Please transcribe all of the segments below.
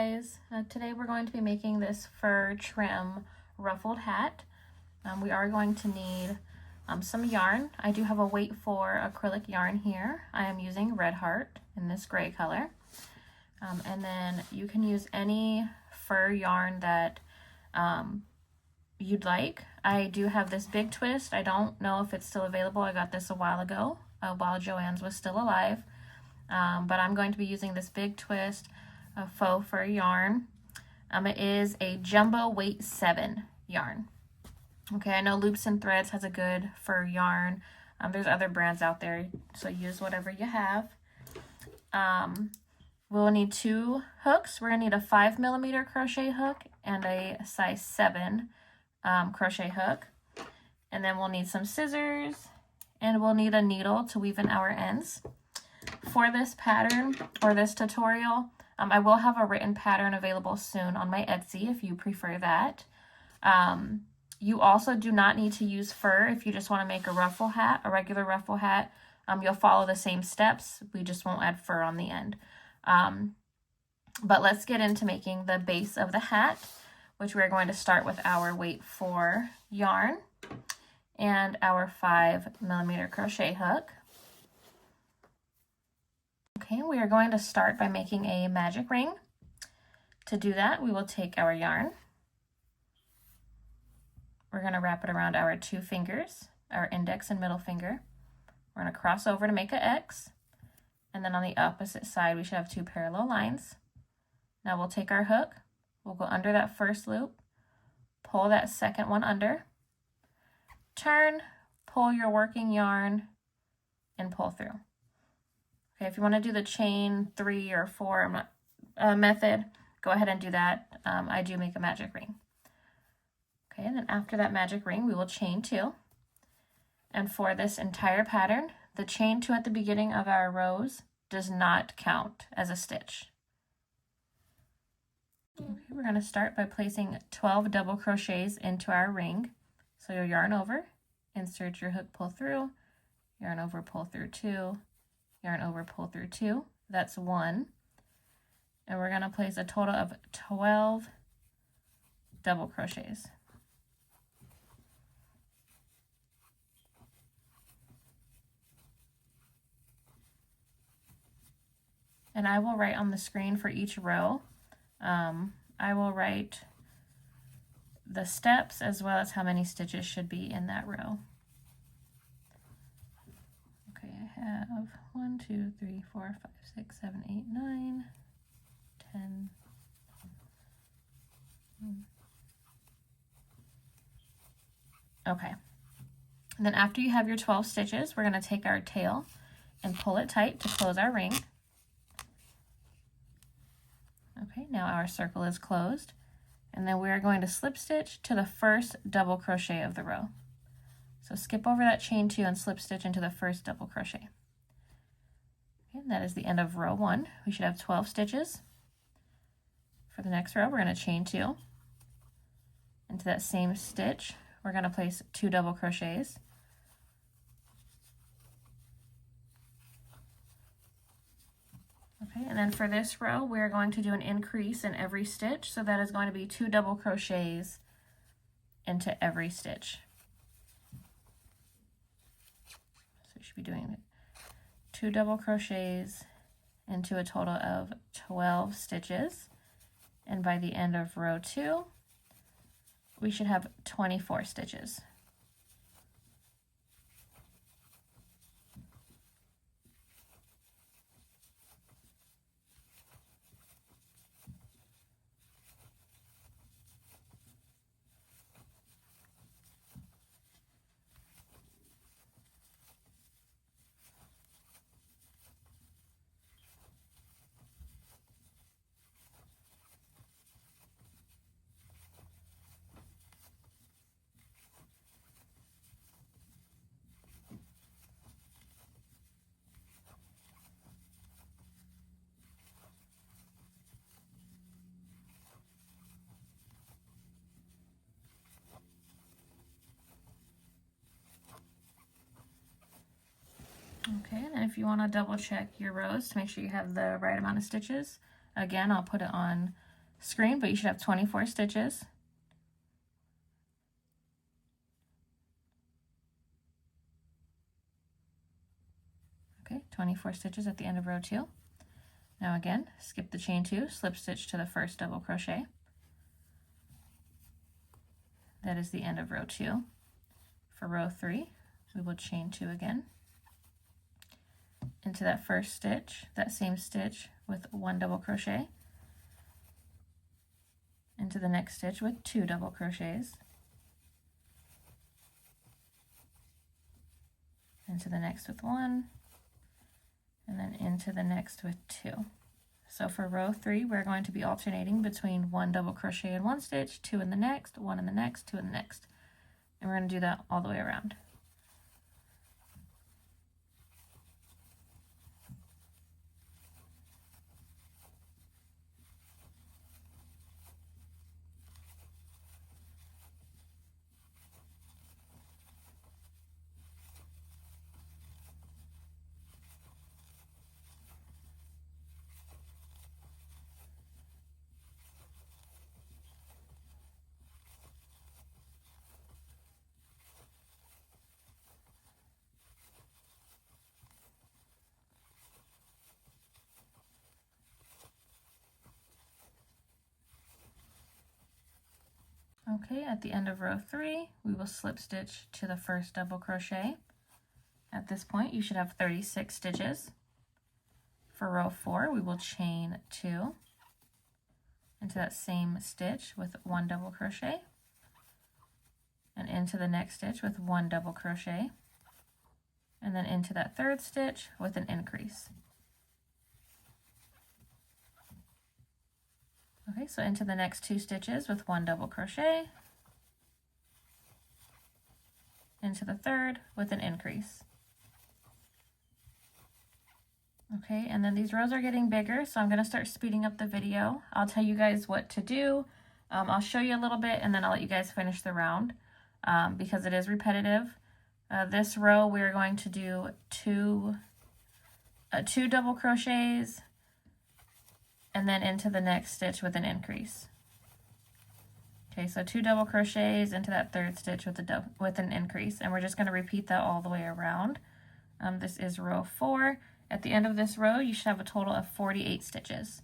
guys, today we're going to be making this fur trim ruffled hat. We are going to need some yarn. I do have a weight for acrylic yarn here. I am using Red Heart in this gray color. And then you can use any fur yarn that you'd like. I do have this big twist. I don't know if it's still available. I got this a while ago while Joanne's was still alive. But I'm going to be using this big twist faux fur yarn. It is a jumbo weight 7 yarn. Okay, I know Loops and Threads has a good fur yarn. There's other brands out there, so use whatever you have. We'll need 2 hooks. We're gonna need a 5mm crochet hook and a size 7 crochet hook. And then we'll need some scissors, and we'll need a needle to weave in our ends. For this pattern or this tutorial, I will have a written pattern available soon on my Etsy if you prefer that. You also do not need to use fur if you just want to make a ruffle hat, a regular ruffle hat. You'll follow the same steps. We just won't add fur on the end. But let's get into making the base of the hat, which we're going to start with our weight 4 yarn and our 5mm crochet hook. Okay, we are going to start by making a magic ring. To do that, we will take our yarn. We're going to wrap it around our 2 fingers, our index and middle finger. We're going to cross over to make an X. And then on the opposite side, we should have 2 parallel lines. Now we'll take our hook. We'll go under that first loop, pull that second one under, turn, pull your working yarn, and pull through. Okay, if you want to do the chain 3 or 4 method, go ahead and do that. I do make a magic ring. Okay, and then after that magic ring, we will chain 2. And for this entire pattern, the chain 2 at the beginning of our rows does not count as a stitch. Okay, we're going to start by placing 12 double crochets into our ring. So you'll yarn over, insert your hook, pull through, yarn over, pull through 2, yarn over, pull through 2. That's 1. And we're going to place a total of 12 double crochets. And I will write on the screen for each row. I will write the steps as well as how many stitches should be in that row. Okay, I have 1, 2, 3, 4, 5, 6, 7, 8, 9, 10. Okay. And then after you have your 12 stitches, we're going to take our tail and pull it tight to close our ring. Okay, now our circle is closed, and then we are going to slip stitch to the first double crochet of the row. So skip over that chain 2 and slip stitch into the first double crochet. Okay, and that is the end of row 1. We should have 12 stitches. For the next row, we're going to chain 2. Into that same stitch, we're going to place 2 double crochets. Okay, and then for this row, we're going to do an increase in every stitch. So that is going to be 2 double crochets into every stitch. So you should be doing 2 double crochets into a total of 12 stitches. And by the end of row 2, we should have 24 stitches. Okay, and if you want to double check your rows to make sure you have the right amount of stitches, again, I'll put it on screen, but you should have 24 stitches. Okay, 24 stitches at the end of row 2. Now again, skip the chain 2, slip stitch to the first double crochet. That is the end of row 2. For row 3, we will chain 2 again. Into that first stitch, that same stitch with 1 double crochet. Into the next stitch with 2 double crochets. Into the next with 1, and then into the next with 2. So for row 3, we're going to be alternating between 1 double crochet in one stitch, 2 in the next, 1 in the next, 2 in the next. And we're going to do that all the way around. Okay, at the end of row 3, we will slip stitch to the first double crochet. At this point, you should have 36 stitches. For row 4, we will chain 2 into that same stitch with 1 double crochet, and into the next stitch with 1 double crochet, and then into that third stitch with an increase. Okay, so into the next 2 stitches with 1 double crochet, into the third with an increase. Okay, and then these rows are getting bigger, so I'm going to start speeding up the video. I'll tell you guys what to do. I'll show you a little bit, and then I'll let you guys finish the round because it is repetitive. This row we're going to do two double crochets, and then into the next stitch with an increase. Okay, so 2 double crochets into that third stitch with an increase, and we're just going to repeat that all the way around. This is row 4. At the end of this row, you should have a total of 48 stitches.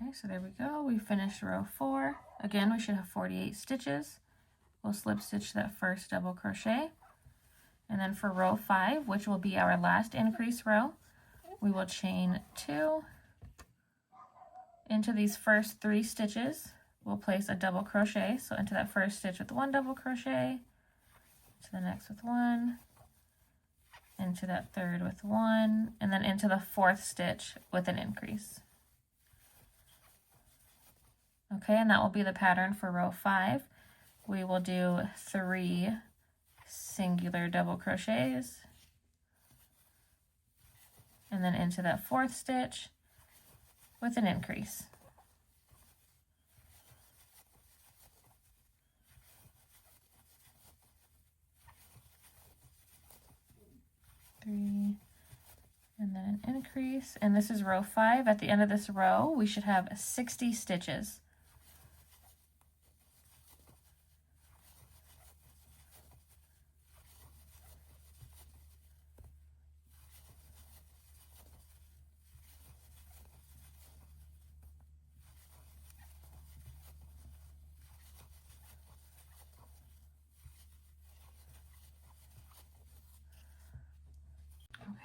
Okay, so there we go. We finished row 4. Again, we should have 48 stitches. We'll slip stitch that first double crochet. And then for row 5, which will be our last increase row, we will chain 2. Into these first 3 stitches, we'll place a double crochet. So into that first stitch with 1 double crochet, to the next with 1, into that third with 1, and then into the 4th stitch with an increase. Okay, and that will be the pattern for row 5. We will do 3 singular double crochets, and then into that 4th stitch with an increase. Three, and then an increase, and this is row 5. At the end of this row, we should have 60 stitches.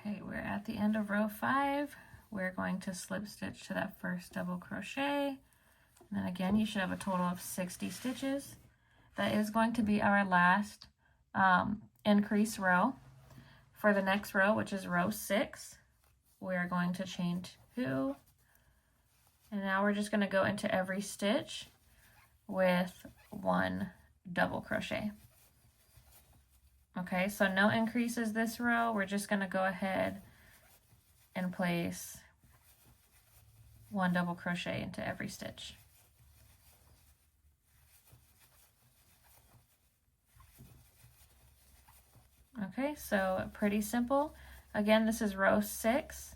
Okay, we're at the end of row 5. We're going to slip stitch to that first double crochet. And then again, you should have a total of 60 stitches. That is going to be our last increase row. For the next row, which is row 6, we're going to chain 2. And now we're just going to go into every stitch with 1 double crochet. Okay, so no increases this row. We're just going to go ahead and place 1 double crochet into every stitch. Okay, so pretty simple. Again, this is row 6.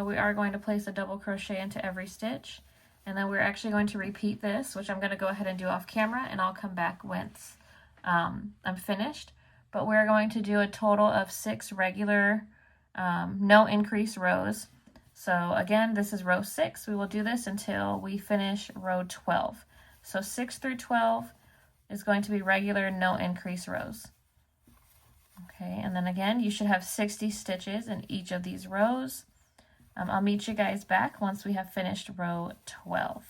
We are going to place a double crochet into every stitch, and then we're actually going to repeat this, which I'm going to go ahead and do off camera, and I'll come back once I'm finished. But we're going to do a total of 6 regular no increase rows. So again, this is row 6. We will do this until we finish row 12. So 6 through 12 is going to be regular no increase rows. Okay, and then again, you should have 60 stitches in each of these rows. I'll meet you guys back once we have finished row 12.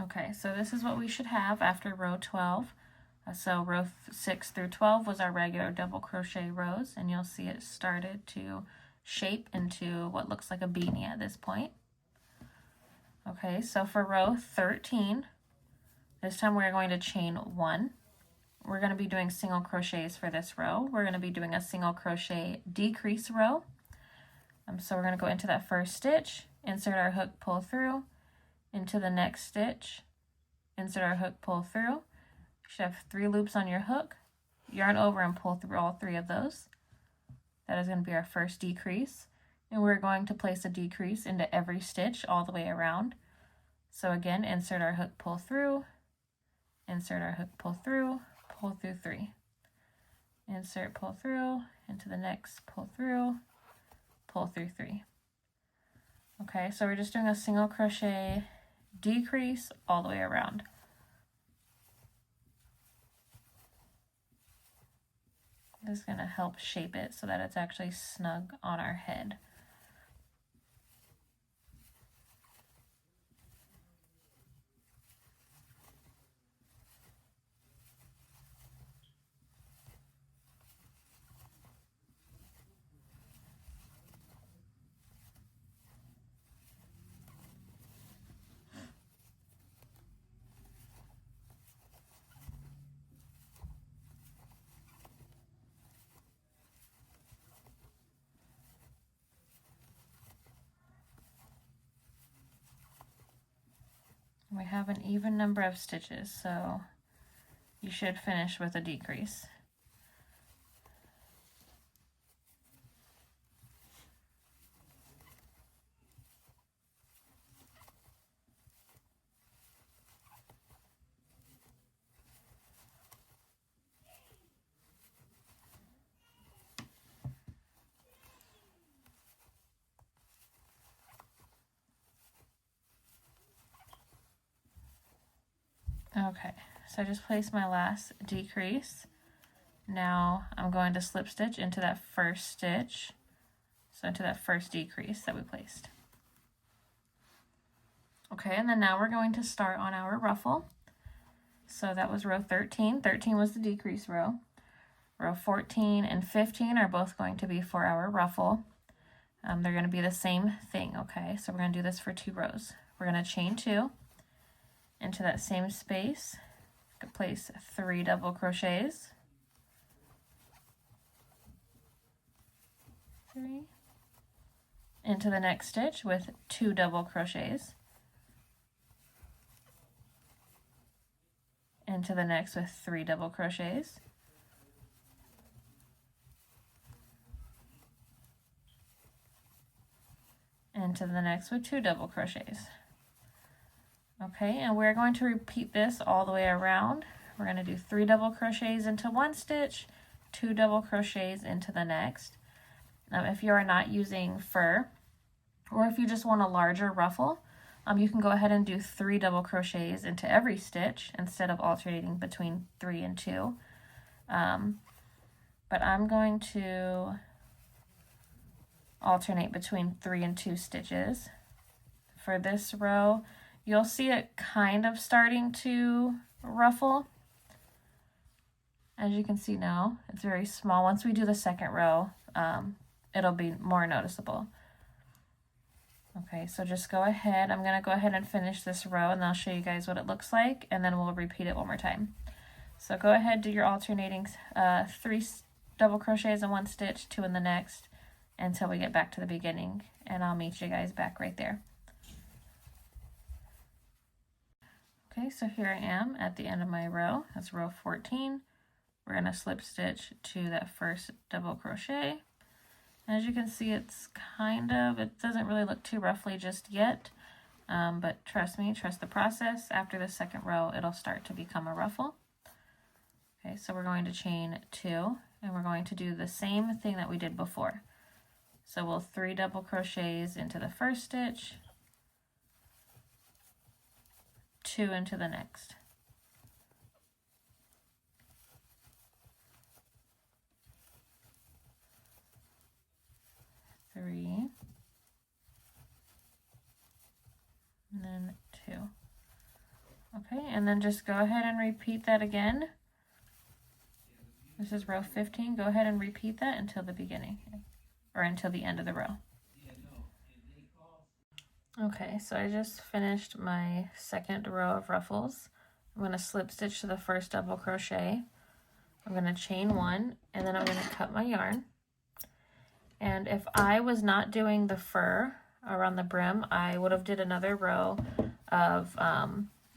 Okay, so this is what we should have after row 12. So row 6 through 12 was our regular double crochet rows, and you'll see it started to shape into what looks like a beanie at this point. Okay, so for row 13, this time we're going to chain 1. We're going to be doing single crochets for this row. We're going to be doing a single crochet decrease row. So we're going to go into that first stitch, insert our hook, pull through, into the next stitch, insert our hook, pull through. You should have 3 loops on your hook, yarn over and pull through all 3 of those. That is going to be our first decrease, and we're going to place a decrease into every stitch all the way around. So again, insert our hook, pull through, insert our hook, pull through 3. Insert, pull through, into the next, pull through 3. Okay, so we're just doing a single crochet decrease all the way around. This is going to help shape it so that it's actually snug on our head. We have an even number of stitches, so you should finish with a decrease. Okay, so I just placed my last decrease. Now I'm going to slip stitch into that first stitch, so into that first decrease that we placed. Okay, and then now we're going to start on our ruffle. So that was row 13. 13 was the decrease row. Row 14 and 15 are both going to be for our ruffle. They're going to be the same thing, okay? So we're going to do this for 2 rows. We're going to chain 2 into that same space. Place 3 double crochets. 3. Into the next stitch with 2 double crochets. Into the next with 3 double crochets. Into the next with 2 double crochets. Okay, and we're going to repeat this all the way around. We're going to do 3 double crochets into one stitch, 2 double crochets into the next. If you are not using fur, or if you just want a larger ruffle, you can go ahead and do 3 double crochets into every stitch instead of alternating between 3 and 2. But I'm going to alternate between 3 and 2 stitches. For this row, you'll see it kind of starting to ruffle. As you can see now, it's very small. Once we do the second row, it'll be more noticeable. Okay, so just go ahead. I'm gonna go ahead and finish this row and I'll show you guys what it looks like, and then we'll repeat it one more time. So go ahead, do your alternating 3 double crochets in one stitch, 2 in the next, until we get back to the beginning, and I'll meet you guys back right there. Okay, so here I am at the end of my row. That's row 14. We're going to slip stitch to that first double crochet. As you can see, it's it doesn't really look too roughly just yet, but trust me, trust the process. After the second row, it'll start to become a ruffle. Okay, so we're going to chain 2, and we're going to do the same thing that we did before. So we'll 3 double crochets into the first stitch, 2 into the next. Three, and then 2. Okay, and then just go ahead and repeat that again. This is row 15. Go ahead and repeat that until the beginning, or until the end of the row. Okay, so I just finished my second row of ruffles. I'm going to slip stitch to the first double crochet. I'm going to chain 1, and then I'm going to cut my yarn. And if I was not doing the fur around the brim, I would have did another row of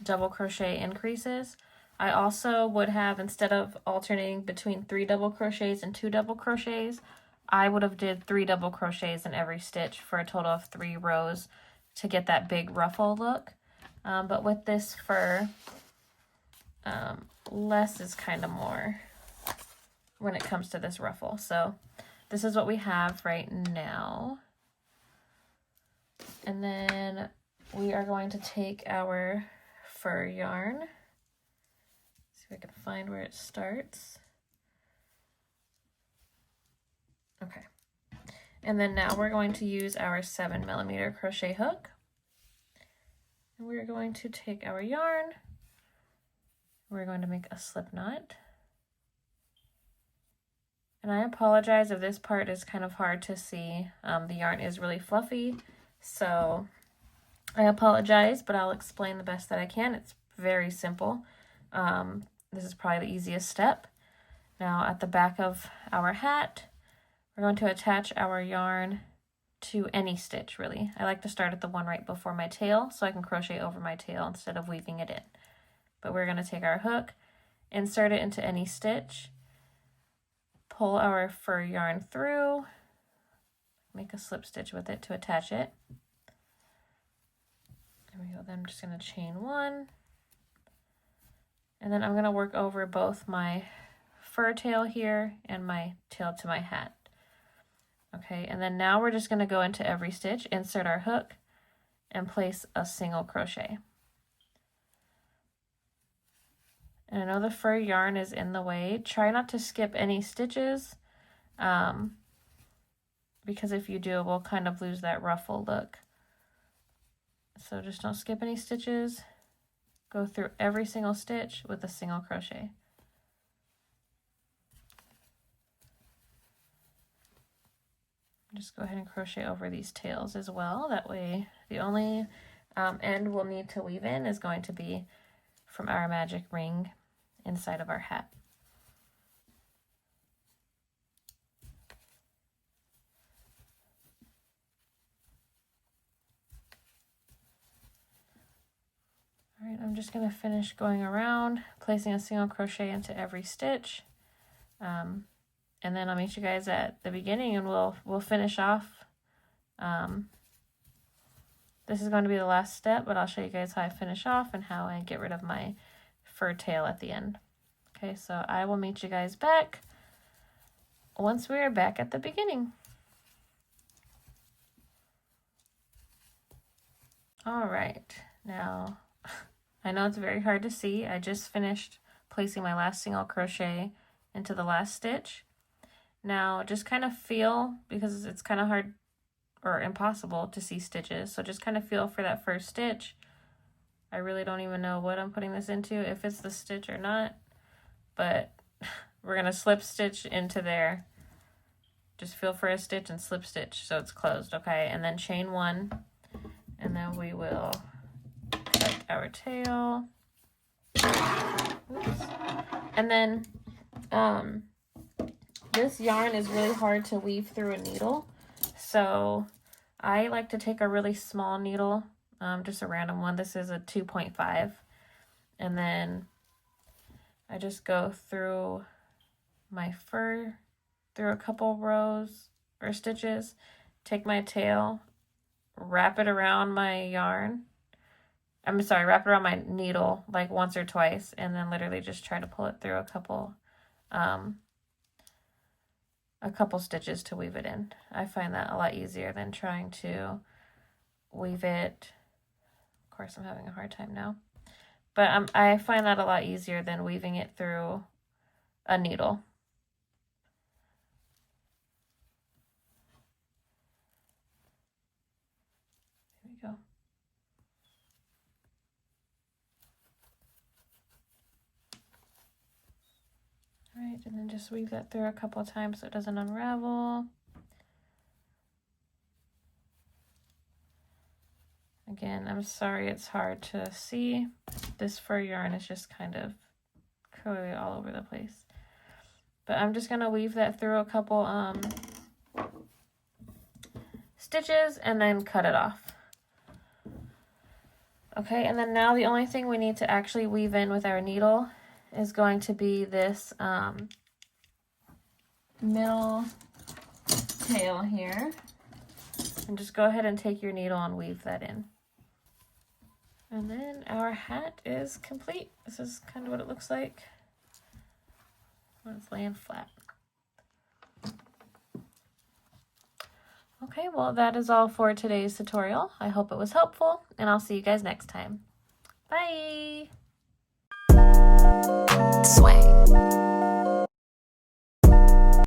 double crochet increases. I also would have, instead of alternating between 3 double crochets and 2 double crochets, I would have did 3 double crochets in every stitch for a total of 3 rows to get that big ruffle look. But with this fur, less is kind of more when it comes to this ruffle. So this is what we have right now. And then we are going to take our fur yarn. See if I can find where it starts. Okay. And then now we're going to use our 7mm crochet hook. And we're going to take our yarn. We're going to make a slip knot. And I apologize if this part is kind of hard to see. The yarn is really fluffy, so I apologize, but I'll explain the best that I can. It's very simple. This is probably the easiest step. Now at the back of our hat, we're going to attach our yarn to any stitch, really. I like to start at the one right before my tail so I can crochet over my tail instead of weaving it in. But we're going to take our hook, insert it into any stitch, pull our fur yarn through, make a slip stitch with it to attach it. There we go. Then I'm just going to chain 1. And then I'm going to work over both my fur tail here and my tail to my hat. Okay, and then now we're just going to go into every stitch, insert our hook, and place a single crochet. And I know the fur yarn is in the way. Try not to skip any stitches, because if you do, we'll kind of lose that ruffle look. So just don't skip any stitches. Go through every single stitch with a single crochet. Just go ahead and crochet over these tails as well. That way the only end we'll need to weave in is going to be from our magic ring inside of our hat. All right, I'm just going to finish going around, placing a single crochet into every stitch. And then I'll meet you guys at the beginning and we'll finish off. This is going to be the last step, but I'll show you guys how I finish off and how I get rid of my fur tail at the end. Okay, so I will meet you guys back once we are back at the beginning. All right, now I know it's very hard to see. I just finished placing my last single crochet into the last stitch. Now just kind of feel, because it's kind of hard or impossible to see stitches, so just kind of feel for that first stitch. I really don't even know what I'm putting this into, if it's the stitch or not, but we're going to slip stitch into there. Just feel for a stitch and slip stitch so it's closed, okay? And then chain 1, And then we will cut our tail. Oops. And then this yarn is really hard to weave through a needle. So I like to take a really small needle, just a random one. This is a 2.5. And then I just go through my fur, through a couple rows or stitches, take my tail, wrap it around my yarn. Wrap it around my needle like once or twice, and then literally just try to pull it through a couple stitches to weave it in. I find that a lot easier than trying to weave it. Of course, I'm having a hard time now. But I find that a lot easier than weaving it through a needle. There we go. All right, and then just weave that through a couple of times so it doesn't unravel. Again, I'm sorry it's hard to see. This fur yarn is just kind of curly all over the place. But I'm just going to weave that through a couple stitches and then cut it off. Okay, and then now the only thing we need to actually weave in with our needle is going to be this middle tail here. And just go ahead and take your needle and weave that in. And then our hat is complete. This is kind of what it looks like when it's laying flat. Okay, well that is all for today's tutorial. I hope it was helpful, and I'll see you guys next time. Bye!